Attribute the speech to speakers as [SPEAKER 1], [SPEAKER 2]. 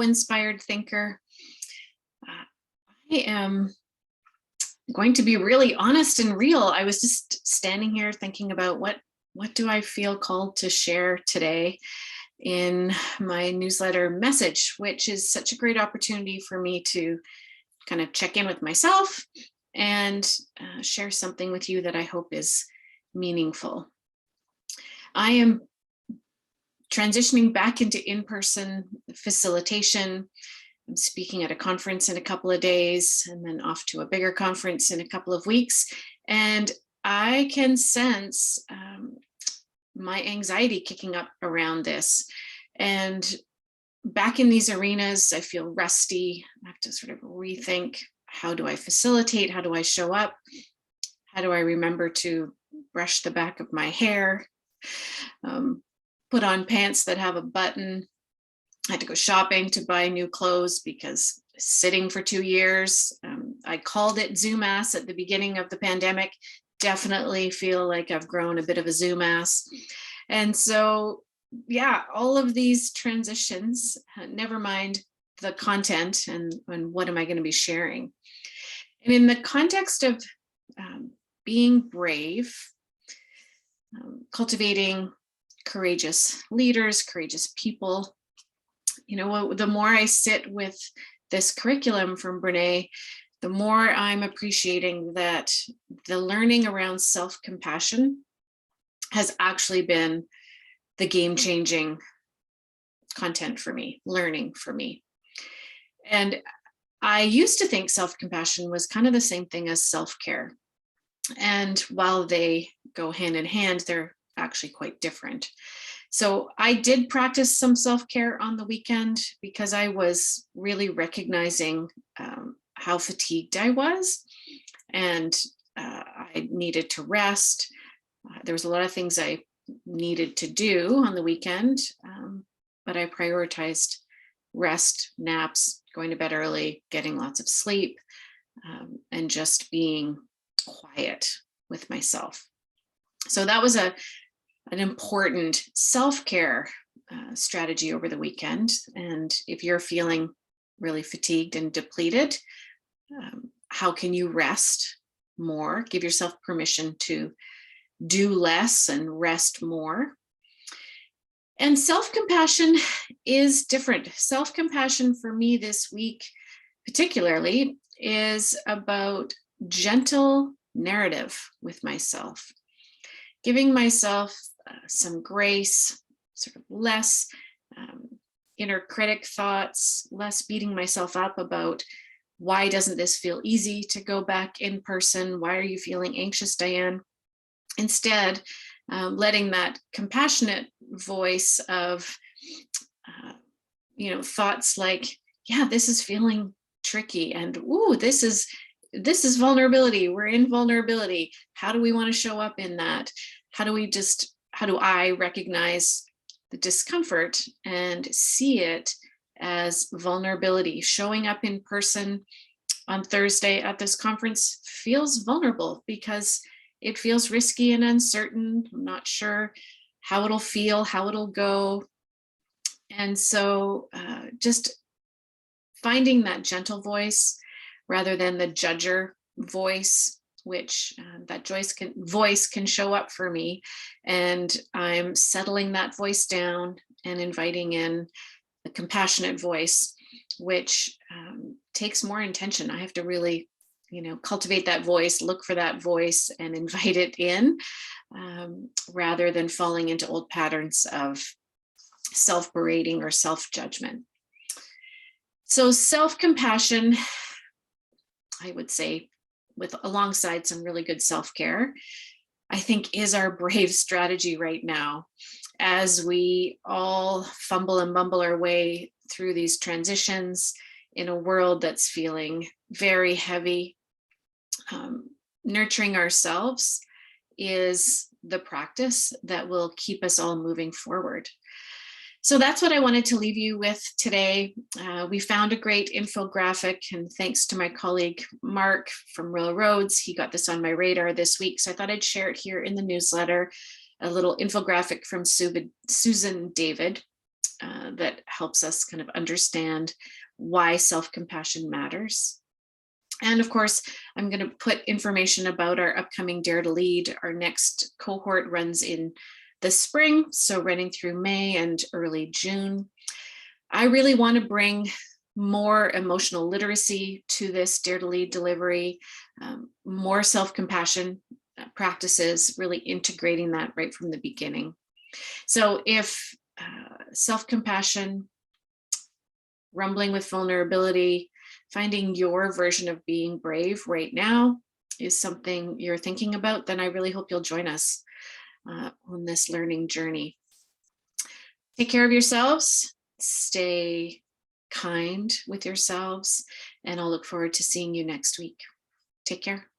[SPEAKER 1] inspired thinker. I am going to be really honest and real. I was just standing here thinking about what do I feel called to share today in my newsletter message, which is such a great opportunity for me to kind of check in with myself and share something with you that I hope is meaningful. I am transitioning back into in-person facilitation. I'm speaking at a conference in a couple of days and then off to a bigger conference in a couple of weeks. And I can sense my anxiety kicking up around this. And back in these arenas, I feel rusty. I have to sort of rethink, how do I facilitate? How do I show up? How do I remember to brush the back of my hair? Put on pants that have a button. I had to go shopping to buy new clothes because sitting for 2 years, I called it Zoom ass at the beginning of the pandemic. Definitely feel like I've grown a bit of a Zoom ass. And so, yeah, all of these transitions, never mind the content and what am I going to be sharing. And in the context of being brave, cultivating courageous leaders, courageous people, you know, the more I sit with this curriculum from Brene, the more I'm appreciating that the learning around self-compassion has actually been the game-changing content for me, learning for me. And I used to think self-compassion was kind of the same thing as self-care. And while they go hand in hand, they're actually quite different. So I did practice some self-care on the weekend because I was really recognizing how fatigued I was, and I needed to rest. There was a lot of things I needed to do on the weekend, but I prioritized rest, naps, going to bed early, getting lots of sleep, and just being quiet with myself. So that was an important self-care strategy over the weekend. And if you're feeling really fatigued and depleted, how can you rest more? Give yourself permission to do less and rest more. And self-compassion is different. Self-compassion for me this week, particularly, is about gentle narrative with myself, giving myself some grace, sort of less inner critic thoughts, less beating myself up about why doesn't this feel easy to go back in person? Why are you feeling anxious, Diane? Instead, letting that compassionate voice of, thoughts like, yeah, this is feeling tricky, and ooh, this is vulnerability. We're in vulnerability. How do we want to show up in that? How do I recognize the discomfort and see it as vulnerability? Showing up in person on Thursday at this conference feels vulnerable because it feels risky and uncertain. I'm not sure how it'll feel, how it'll go. And so just finding that gentle voice rather than the judger voice, which that voice can show up for me. And I'm settling that voice down and inviting in the compassionate voice, which takes more intention. I have to really, cultivate that voice, look for that voice and invite it in, rather than falling into old patterns of self-berating or self-judgment. So self-compassion, I would say, alongside some really good self-care, I think is our brave strategy right now as we all fumble and bumble our way through these transitions in a world that's feeling very heavy. Nurturing ourselves is the practice that will keep us all moving forward. So that's what I wanted to leave you with today. We found a great infographic, and thanks to my colleague Mark from Real Roads, he got this on my radar this week. So I thought I'd share it here in the newsletter, a little infographic from Susan David that helps us kind of understand why self-compassion matters. And of course, I'm going to put information about our upcoming Dare to Lead. Our next cohort runs in the spring, so running through May and early June. I really want to bring more emotional literacy to this Dare to Lead delivery, more self-compassion practices, really integrating that right from the beginning. So if self-compassion, rumbling with vulnerability, finding your version of being brave right now is something you're thinking about, then I really hope you'll join us on this learning journey. Take care of yourselves, stay kind with yourselves, and I'll look forward to seeing you next week. Take care.